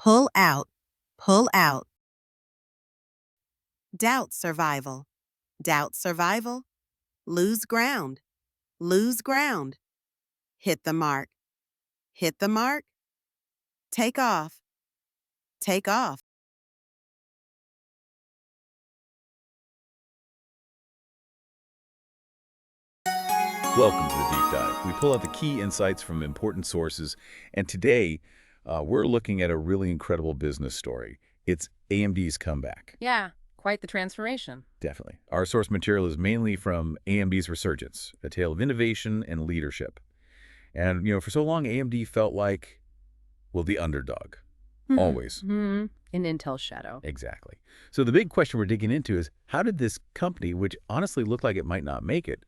pull out, pull out. Doubt survival, doubt survival. Lose ground, lose ground. Hit the mark, hit the mark. Take off, take off. Welcome to the Deep Dive. We pull out the key insights from important sources, and today we're looking at a really incredible business story. It's AMD's comeback. Yeah, quite the transformation. Definitely. Our source material is mainly from AMD's resurgence, a tale of innovation and leadership. And, for so long, AMD felt like, well, the underdog. Always. In Intel's shadow. Exactly. So the big question we're digging into is, how did this company, which honestly looked like it might not make it,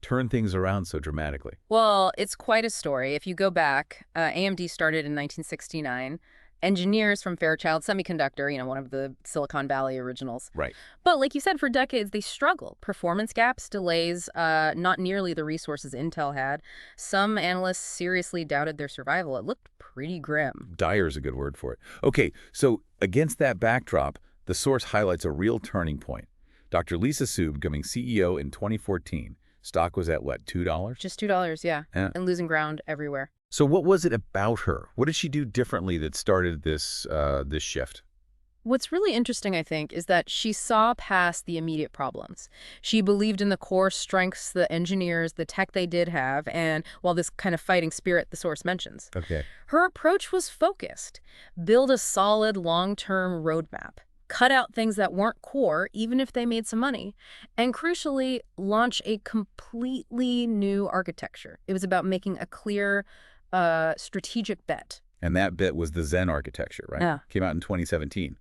turn things around so dramatically? Well, it's quite a story. If you go back, AMD started in 1969. Engineers from Fairchild Semiconductor, one of the Silicon Valley originals. Right. But like you said, for decades, they struggled. Performance gaps, delays, not nearly the resources Intel had. Some analysts seriously doubted their survival. It looked pretty grim. Dire is a good word for it. Okay, so against that backdrop, the source highlights a real turning point. Dr. Lisa Su becoming CEO in 2014. Stock was at, what, $2? Just $2, yeah. And losing ground everywhere. So what was it about her? What did she do differently that started this shift? What's really interesting, I think, is that she saw past the immediate problems. She believed in the core strengths, the engineers, the tech they did have, and, well, this kind of fighting spirit the source mentions. Okay. Her approach was focused. Build a solid long-term roadmap. Cut out things that weren't core, even if they made some money, and crucially, launch a completely new architecture. It was about making a clear strategic bet. And that bet was the Zen architecture, right? Yeah. Came out in 2017.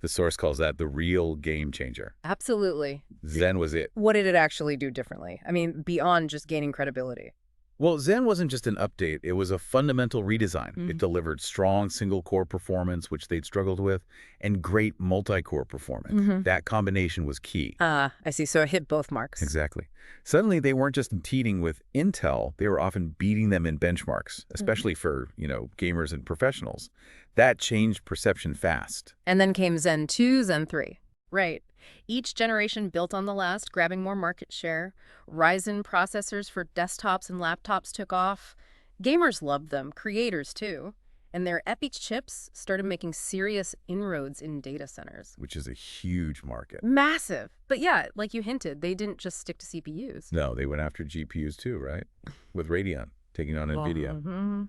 The source calls that the real game changer. Absolutely. Zen was it. What did it actually do differently? I mean, beyond just gaining credibility. Well, Zen wasn't just an update. It was a fundamental redesign. It delivered strong single-core performance, which they'd struggled with, and great multi-core performance. That combination was key. I see. So it hit both marks. Exactly. Suddenly, they weren't just competing with Intel. They were often beating them in benchmarks, especially for, gamers and professionals. That changed perception fast. And then came Zen 2, Zen 3. Right. Each generation built on the last, grabbing more market share. Ryzen processors for desktops and laptops took off. Gamers loved them, creators too. And their EPI chips started making serious inroads in data centers. Which is a huge market. Massive. But yeah, like you hinted, they didn't just stick to CPUs. No, they went after GPUs too, right? With Radeon, taking on Nvidia.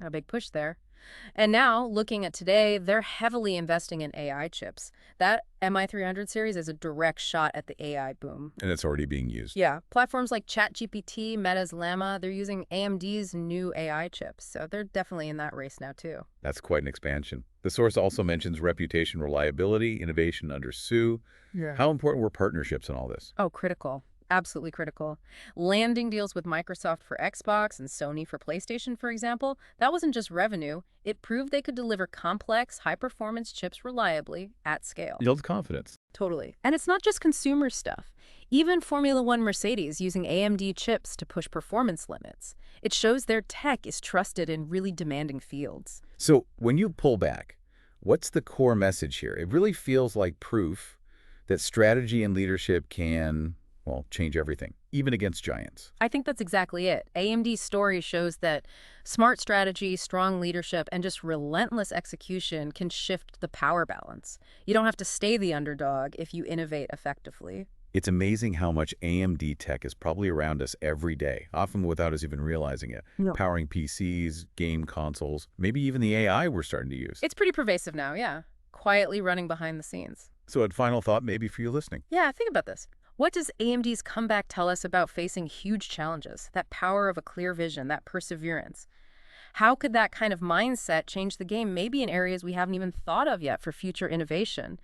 A big push there. And now, looking at today, they're heavily investing in AI chips. That MI300 series is a direct shot at the AI boom. And it's already being used. Yeah. Platforms like ChatGPT, Meta's Llama, they're using AMD's new AI chips. So they're definitely in that race now, too. That's quite an expansion. The source also mentions reputation, reliability, innovation under Su. Yeah. How important were partnerships in all this? Oh, critical. Absolutely critical. Landing deals with Microsoft for Xbox and Sony for PlayStation, for example, that wasn't just revenue. It proved they could deliver complex, high-performance chips reliably at scale. Builds confidence. Totally. And it's not just consumer stuff. Even Formula One Mercedes using AMD chips to push performance limits. It shows their tech is trusted in really demanding fields. So when you pull back, what's the core message here? It really feels like proof that strategy and leadership can, change everything, even against giants. I think that's exactly it. AMD's story shows that smart strategy, strong leadership, and just relentless execution can shift the power balance. You don't have to stay the underdog if you innovate effectively. It's amazing how much AMD tech is probably around us every day, often without us even realizing it. Yeah. Powering PCs, game consoles, maybe even the AI we're starting to use. It's pretty pervasive now, yeah. Quietly running behind the scenes. So a final thought maybe for you listening. Yeah, think about this. What does AMD's comeback tell us about facing huge challenges, that power of a clear vision, that perseverance? How could that kind of mindset change the game maybe in areas we haven't even thought of yet for future innovation?